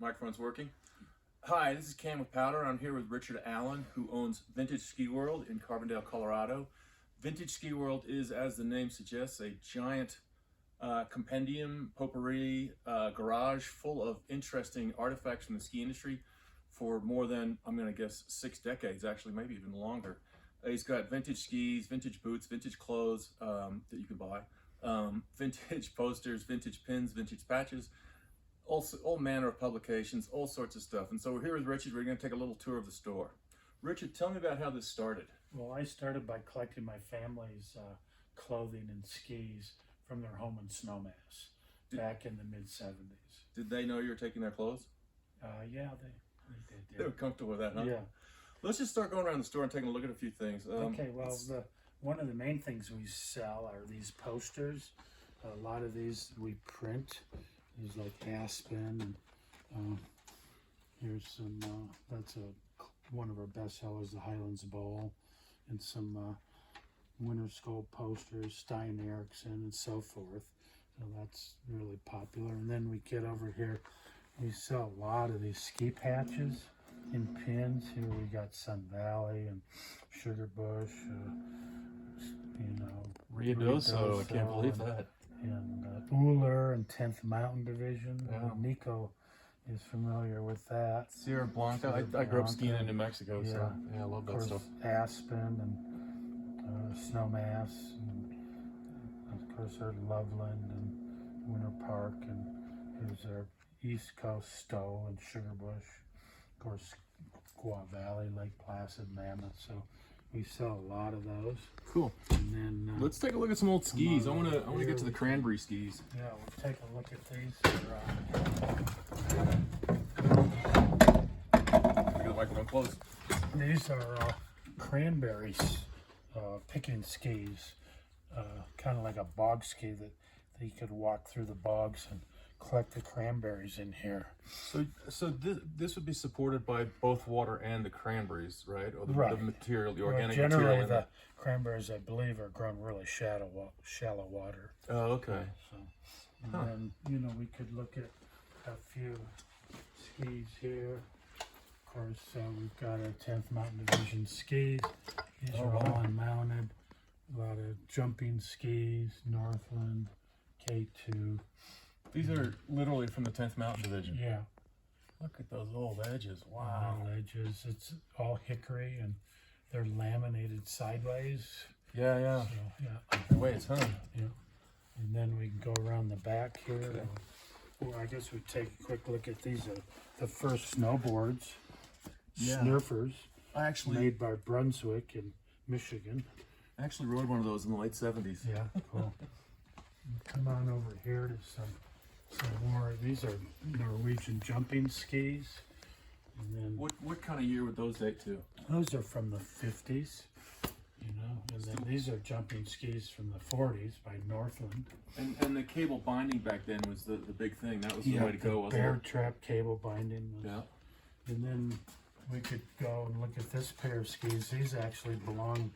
Microphone's working. Hi, this is Cam with Powder. I'm here with Richard Allen, who owns Vintage Ski World in Carbondale, Colorado. Vintage Ski World is, as the name suggests, a giant compendium, potpourri, garage full of interesting artifacts from the ski industry for more than, I'm going to guess, 6 decades, actually, maybe even longer. He's got vintage skis, vintage boots, vintage clothes that you can buy, vintage posters, vintage pins, vintage patches, all manner of publications, all sorts of stuff. And so we're here with Richard. We're going to take a little tour of the store. Richard, tell me about how this started. Well, I started by collecting my family's clothing and skis from their home in Snowmass back in the mid-70s. Did they know you were taking their clothes? Yeah, they did. Yeah. They were comfortable with that, huh? Yeah. Let's just start going around the store and taking a look at a few things. Okay, well, one of the main things we sell are these posters. A lot of these we print. There's like Aspen, and here's some, that's one of our best sellers, the Highlands Bowl, and some Winter Skull posters, Stein Eriksen, and so forth. So that's really popular. And then we get over here, we sell a lot of these ski patches and pins. Here we got Sun Valley and Sugar Bush, Ruidoso, I can't believe that. And Uller and 10th Mountain Division. Yeah. Neako is familiar with that. Sierra Blanca. I grew up skiing in New Mexico, Yeah. so yeah, I love Of that course, stuff. Aspen and Snowmass, and of course our Loveland and Winter Park, and here's our East Coast Stowe and Sugar Bush. Of course, Squaw Valley, Lake Placid, Mammoth. So we sell a lot of those. Cool. And then Let's take a look at some old skis. I on want to over get to here. the cranberry skis. yeah, we'll take a look at these. I got the microphone close. These are cranberries, picking skis, kind of like a bog ski that you could walk through the bogs and collect the cranberries in here. So this would be supported by both water and the cranberries, right? Or the Right. material, the Well, organic generally, material in the it. cranberries, I believe, are grown really shallow water. Oh, okay. So, and then, we could look at a few skis here. Of course, we've got our 10th Mountain Division skis. These are all unmounted. A lot of jumping skis, Northland, K2. These are literally from the 10th Mountain Division. Yeah. Look at those old edges. Wow. Little edges. It's all hickory, and they're laminated sideways. Yeah. So, yeah. The way it's hung. Yeah. And then we can go around the back here. Well, I guess we take a quick look at these. The first snowboards, Yeah. Snurfers, I actually made by Brunswick in Michigan. rode one of those in the late 70s. Yeah, cool. Come on over here to some more. These are Norwegian jumping skis. And then What kind of year would those date to? those are from the 50s, And then these are jumping skis from the 40s by Northland. And the cable binding back then was the big thing. That was the way to go, wasn't Bear it? trap cable binding. Yeah. And then we could go and look at this pair of skis. These actually belong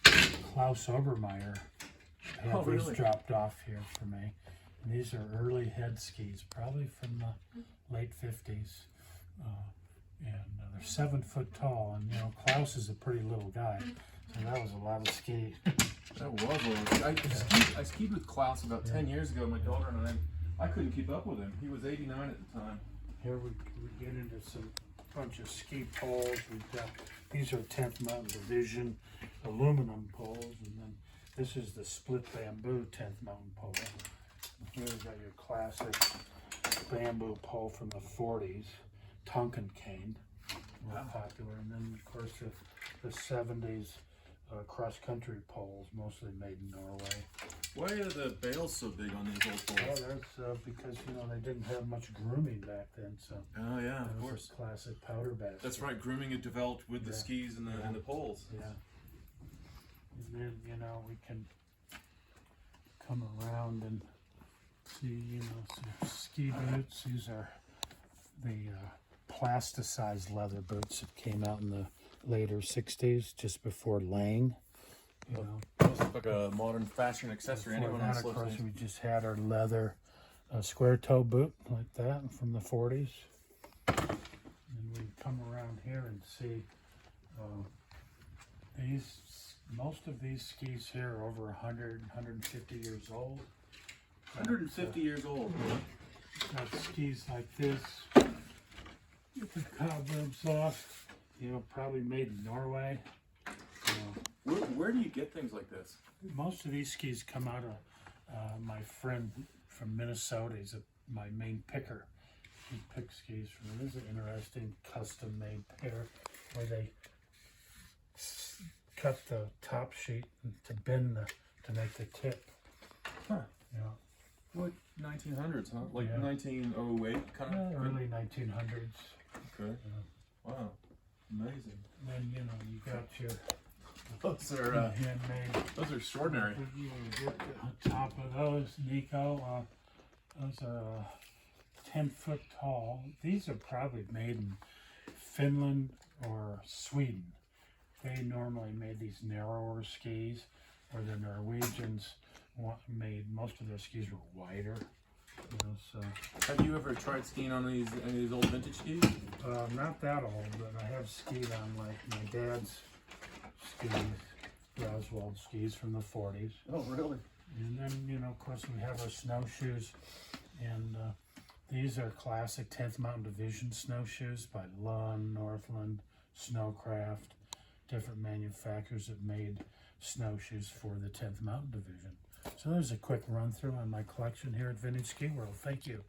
to Klaus Obermeyer. Had Oh, these really? dropped off here for me. And these are early head skis, probably from the late 50s. And they're 7 foot tall. And, Klaus is a pretty little guy. So that was a lot of skis. That was one. I skied with Klaus about 10 years ago. My daughter and I couldn't keep up with him. He was 89 at the time. Here we get into some bunch of ski poles. We've got, these are 10th Mountain Division aluminum poles, and then this is the split bamboo 10th Mountain pole. Here we've got your classic bamboo pole from the 40s, Tonkin cane, real popular, and then of course the 70s cross-country poles, mostly made in Norway. Why are the bales so big on these old Well, poles? that's because they didn't have much grooming back then, so Oh yeah, that of was course. a classic powder basket. That's right. Grooming had developed with the Yeah. skis and the poles. Yeah. And then, we can come around and see, some ski boots. These are the plasticized leather boots that came out in the later 60s, just before Lang. This is like a modern fashion accessory. Before Anyone that, on of course, slips we just had our leather a square toe boot like that from the 40s. And we come around here and see most of these skis here are over 100, 150 years old. 150 years old. Got skis like this. Get the cobwebs off. You know, probably made in Norway. Where do you get things like this? Most of these skis come out of my friend from Minnesota. He's my main picker. He picks skis from me. This is an interesting custom-made pair where they cut the top sheet to bend to make the tip. Huh. Yeah. What, 1900s, huh? Like Yeah. 1908 kind of? Early 1900s. Okay. Yeah. Wow. Amazing. And then, you know, you got your Those are handmade. those are extraordinary. You get the top of those, Neako. Those are 10 foot tall. These are probably made in Finland or Sweden. They normally made these narrower skis, where the Norwegians made most of their skis were wider. You know, so Have you ever tried skiing on any of these old vintage skis? not that old, but I have skied on like my dad's skis, Roswald skis from the 40s. Oh, really? And then, you know, of course, we have our snowshoes, and these are classic 10th Mountain Division snowshoes by Lund, Northland, Snowcraft. Different manufacturers have made snowshoes for the 10th Mountain Division. So there's a quick run through on my collection here at Vintage Ski World. Thank you.